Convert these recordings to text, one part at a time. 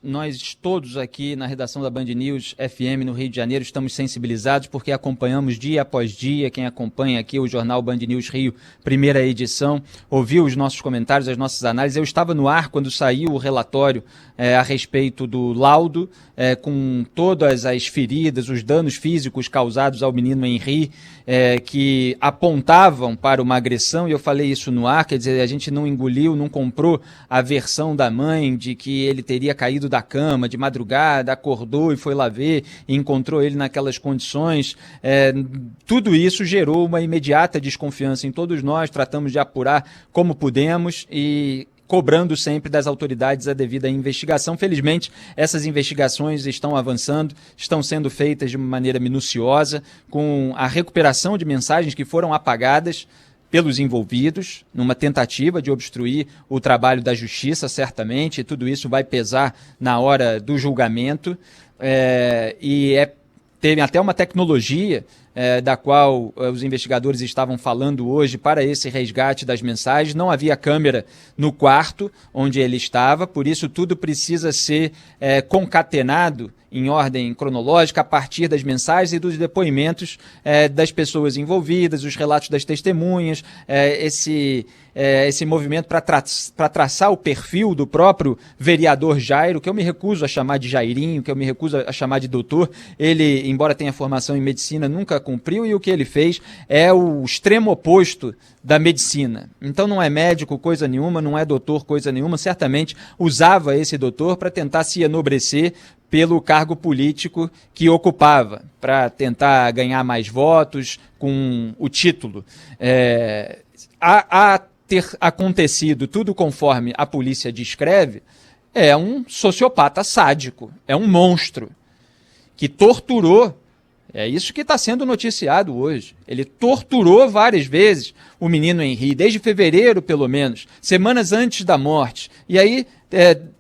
nós todos aqui na redação da Band News FM no Rio de Janeiro estamos sensibilizados porque acompanhamos dia após dia, quem acompanha aqui o jornal Band News Rio, primeira edição, ouviu os nossos comentários, as nossas análises. Eu estava no ar quando saiu o relatório a respeito do laudo, com todas as feridas, os danos físicos causados ao menino Henri, que apontavam para uma agressão, e eu falei isso no ar, quer dizer, a gente não engoliu, não comprou a versão da mãe de que ele teria caído da cama de madrugada, acordou e foi lá ver e encontrou ele naquelas condições. Tudo isso gerou uma imediata desconfiança em todos nós, tratamos de apurar como pudemos e cobrando sempre das autoridades a devida investigação. Felizmente, essas investigações estão avançando, estão sendo feitas de uma maneira minuciosa, com a recuperação de mensagens que foram apagadas pelos envolvidos, numa tentativa de obstruir o trabalho da justiça, certamente, e tudo isso vai pesar na hora do julgamento, teve até uma tecnologia da qual os investigadores estavam falando hoje para esse resgate das mensagens. Não havia câmera no quarto onde ele estava, por isso tudo precisa ser concatenado em ordem cronológica a partir das mensagens e dos depoimentos das pessoas envolvidas, os relatos das testemunhas, esse movimento para traçar o perfil do próprio vereador Jairo, que eu me recuso a chamar de Jairinho, que eu me recuso a chamar de doutor. Ele, embora tenha formação em medicina, nunca cumpriu, e o que ele fez é o extremo oposto da medicina. Então não é médico coisa nenhuma, não é doutor coisa nenhuma, certamente usava esse doutor para tentar se enobrecer pelo cargo político que ocupava, para tentar ganhar mais votos com o título. A ter acontecido tudo conforme a polícia descreve, é um sociopata sádico, é um monstro que torturou. É isso que está sendo noticiado hoje. Ele torturou várias vezes o menino Henri, desde fevereiro, pelo menos, semanas antes da morte. E aí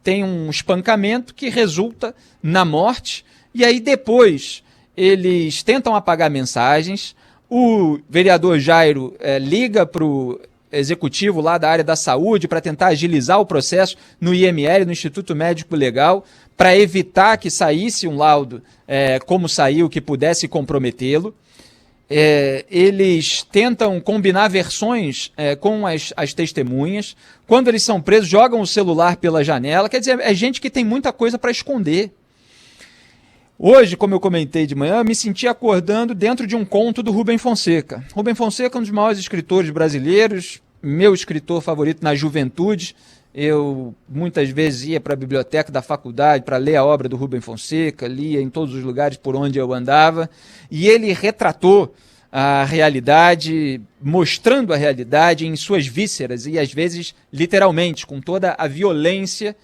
tem um espancamento que resulta na morte, e aí depois eles tentam apagar mensagens. O vereador Jairo liga para o executivo lá da área da saúde para tentar agilizar o processo no IML, no Instituto Médico Legal, para evitar que saísse um laudo como saiu, que pudesse comprometê-lo. Eles tentam combinar versões com as testemunhas. Quando eles são presos, jogam o celular pela janela. Quer dizer, é gente que tem muita coisa para esconder. Hoje, como eu comentei de manhã, me senti acordando dentro de um conto do Rubem Fonseca. Rubem Fonseca é um dos maiores escritores brasileiros, meu escritor favorito na juventude. Eu muitas vezes ia para a biblioteca da faculdade para ler a obra do Rubem Fonseca, lia em todos os lugares por onde eu andava, e ele retratou a realidade, mostrando a realidade em suas vísceras e às vezes literalmente, com toda a violência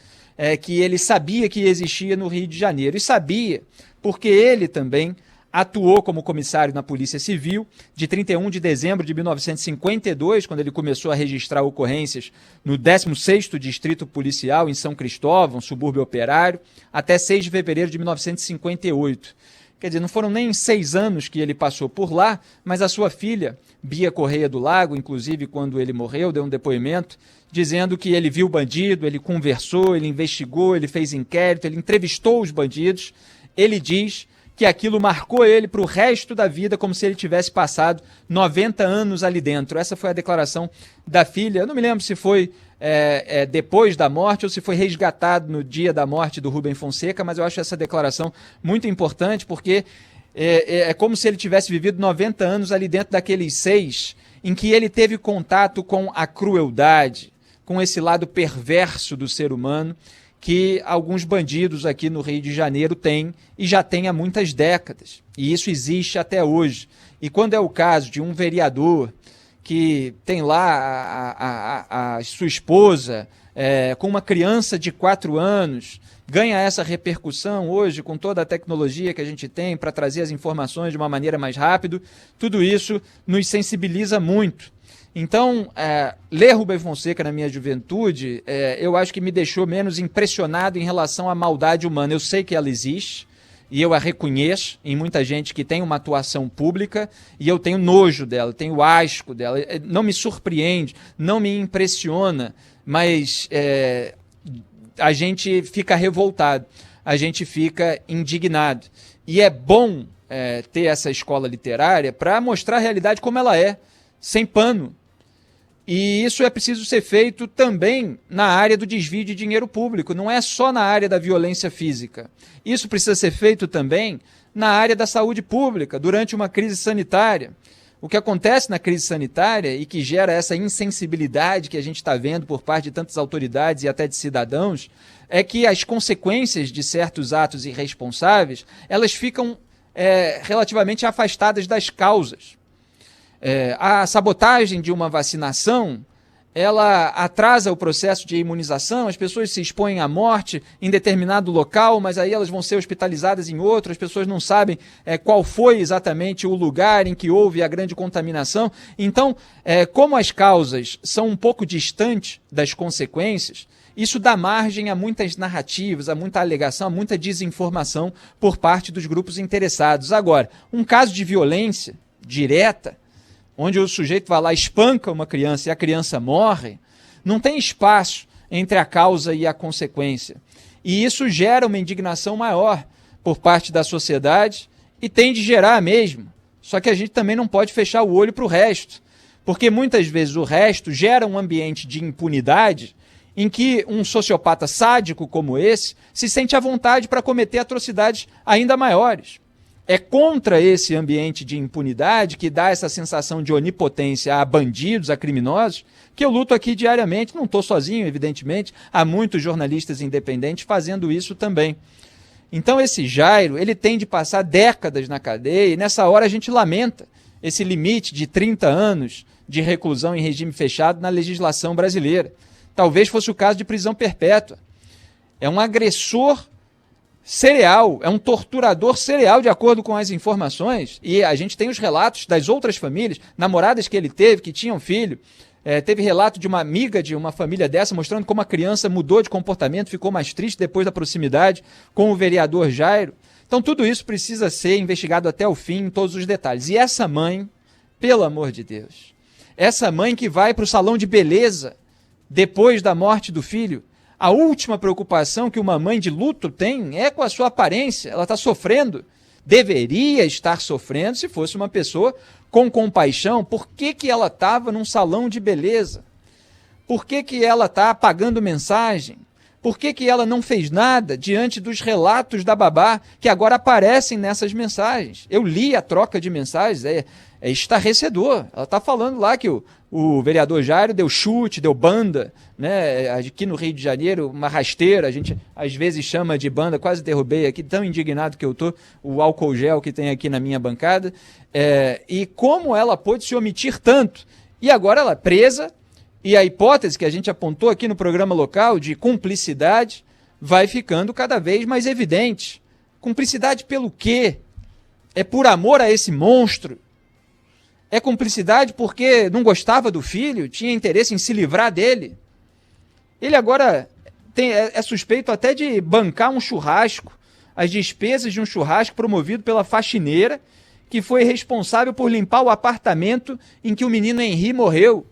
que ele sabia que existia no Rio de Janeiro. E sabia porque ele também atuou como comissário na Polícia Civil de 31 de dezembro de 1952, quando ele começou a registrar ocorrências no 16º Distrito Policial em São Cristóvão, subúrbio operário, até 6 de fevereiro de 1958. Quer dizer, não foram nem 6 anos que ele passou por lá, mas a sua filha, Bia Correia do Lago, inclusive quando ele morreu, deu um depoimento dizendo que ele viu o bandido, ele conversou, ele investigou, ele fez inquérito, ele entrevistou os bandidos. Ele diz que aquilo marcou ele para o resto da vida, como se ele tivesse passado 90 anos ali dentro. Essa foi a declaração da filha. Eu não me lembro se foi depois da morte ou se foi resgatado no dia da morte do Rubem Fonseca, mas eu acho essa declaração muito importante, porque é como se ele tivesse vivido 90 anos ali dentro daqueles 6 em que ele teve contato com a crueldade, com esse lado perverso do ser humano, que alguns bandidos aqui no Rio de Janeiro têm e já têm há muitas décadas. E isso existe até hoje. E quando é o caso de um vereador que tem lá a sua esposa com uma criança de 4 anos, ganha essa repercussão hoje com toda a tecnologia que a gente tem para trazer as informações de uma maneira mais rápida, tudo isso nos sensibiliza muito. Então, ler Rubem Fonseca na minha juventude, eu acho que me deixou menos impressionado em relação à maldade humana. Eu sei que ela existe e eu a reconheço em muita gente que tem uma atuação pública, e eu tenho nojo dela, tenho asco dela. Não me surpreende, não me impressiona, mas a gente fica revoltado, a gente fica indignado. E é bom ter essa escola literária para mostrar a realidade como ela é, sem pano. E isso é preciso ser feito também na área do desvio de dinheiro público, não é só na área da violência física. Isso precisa ser feito também na área da saúde pública, durante uma crise sanitária. O que acontece na crise sanitária e que gera essa insensibilidade que a gente está vendo por parte de tantas autoridades e até de cidadãos, é que as consequências de certos atos irresponsáveis, elas ficam relativamente afastadas das causas. A sabotagem de uma vacinação, ela atrasa o processo de imunização, as pessoas se expõem à morte em determinado local, mas aí elas vão ser hospitalizadas em outro, as pessoas não sabem qual foi exatamente o lugar em que houve a grande contaminação. Então, como as causas são um pouco distantes das consequências, isso dá margem a muitas narrativas, a muita alegação, a muita desinformação por parte dos grupos interessados. Agora, um caso de violência direta, onde o sujeito vai lá, espanca uma criança e a criança morre, não tem espaço entre a causa e a consequência. E isso gera uma indignação maior por parte da sociedade e tem de gerar mesmo. Só que a gente também não pode fechar o olho para o resto, porque muitas vezes o resto gera um ambiente de impunidade em que um sociopata sádico como esse se sente à vontade para cometer atrocidades ainda maiores. É contra esse ambiente de impunidade, que dá essa sensação de onipotência a bandidos, a criminosos, que eu luto aqui diariamente. Não estou sozinho, evidentemente, há muitos jornalistas independentes fazendo isso também. Então esse Jairo, ele tem de passar décadas na cadeia, e nessa hora a gente lamenta esse limite de 30 anos de reclusão em regime fechado na legislação brasileira. Talvez fosse o caso de prisão perpétua. É um agressor serial, é um torturador serial, de acordo com as informações, e a gente tem os relatos das outras famílias, namoradas que ele teve, que tinham filho. Teve relato de uma amiga de uma família dessa, mostrando como a criança mudou de comportamento, ficou mais triste depois da proximidade com o vereador Jairo. Então tudo isso precisa ser investigado até o fim, em todos os detalhes. E essa mãe, pelo amor de Deus, essa mãe que vai para o salão de beleza depois da morte do filho, a última preocupação que uma mãe de luto tem é com a sua aparência. Ela está sofrendo, deveria estar sofrendo se fosse uma pessoa com compaixão. Por que ela estava num salão de beleza? Por que ela está apagando mensagem? Por que ela não fez nada diante dos relatos da babá que agora aparecem nessas mensagens? Eu li a troca de mensagens, é estarrecedor. Ela está falando lá que o vereador Jairo deu chute, deu banda, né? Aqui no Rio de Janeiro, uma rasteira, a gente às vezes chama de banda, quase derrubei aqui, tão indignado que eu estou, o álcool gel que tem aqui na minha bancada, e como ela pôde se omitir tanto. E agora ela é presa, e a hipótese que a gente apontou aqui no programa local de cumplicidade vai ficando cada vez mais evidente. Cumplicidade pelo quê? É por amor a esse monstro? É cumplicidade porque não gostava do filho, tinha interesse em se livrar dele? Ele agora é suspeito até de bancar um churrasco, as despesas de um churrasco promovido pela faxineira, que foi responsável por limpar o apartamento em que o menino Henri morreu.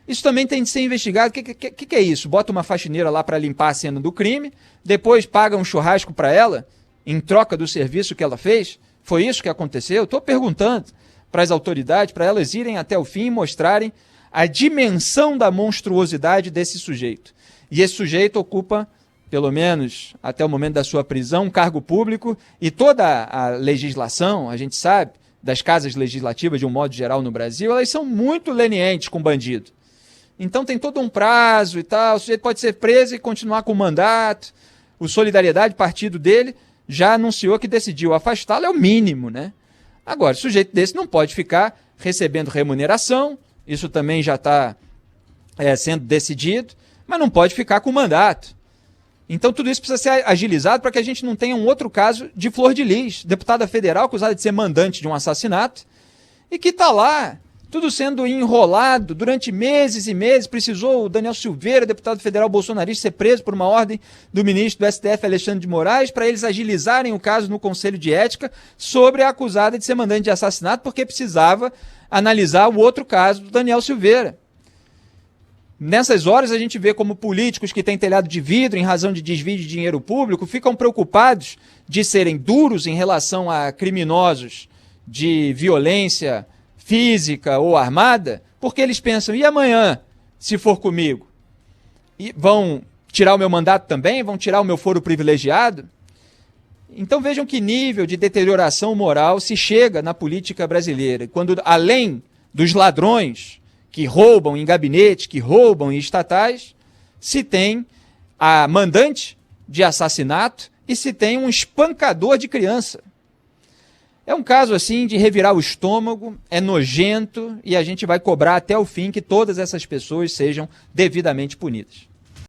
Isso também tem de ser investigado. O que é isso? Bota uma faxineira lá para limpar a cena do crime, depois paga um churrasco para ela, em troca do serviço que ela fez? Foi isso que aconteceu? Estou perguntando para as autoridades, para elas irem até o fim e mostrarem a dimensão da monstruosidade desse sujeito. E esse sujeito ocupa, pelo menos até o momento da sua prisão, um cargo público, e toda a legislação, a gente sabe, das casas legislativas de um modo geral no Brasil, elas são muito lenientes com bandido. Então tem todo um prazo e tal, o sujeito pode ser preso e continuar com o mandato. O Solidariedade, partido dele, já anunciou que decidiu afastá-lo, é o mínimo, né? Agora, o sujeito desse não pode ficar recebendo remuneração, isso também já está sendo decidido, mas não pode ficar com mandato. Então tudo isso precisa ser agilizado para que a gente não tenha um outro caso de Flor de Lis, deputada federal acusada de ser mandante de um assassinato, e que está lá, tudo sendo enrolado durante meses e meses. Precisou o Daniel Silveira, deputado federal bolsonarista, ser preso por uma ordem do ministro do STF, Alexandre de Moraes, para eles agilizarem o caso no Conselho de Ética sobre a acusada de ser mandante de assassinato, porque precisava analisar o outro caso do Daniel Silveira. Nessas horas a gente vê como políticos que têm telhado de vidro em razão de desvio de dinheiro público ficam preocupados de serem duros em relação a criminosos de violência física ou armada, porque eles pensam, e amanhã, se for comigo? E vão tirar o meu mandato também? Vão tirar o meu foro privilegiado? Então vejam que nível de deterioração moral se chega na política brasileira, quando além dos ladrões que roubam em gabinete, que roubam em estatais, se tem a mandante de assassinato e se tem um espancador de criança. É um caso assim de revirar o estômago, é nojento e a gente vai cobrar até o fim que todas essas pessoas sejam devidamente punidas.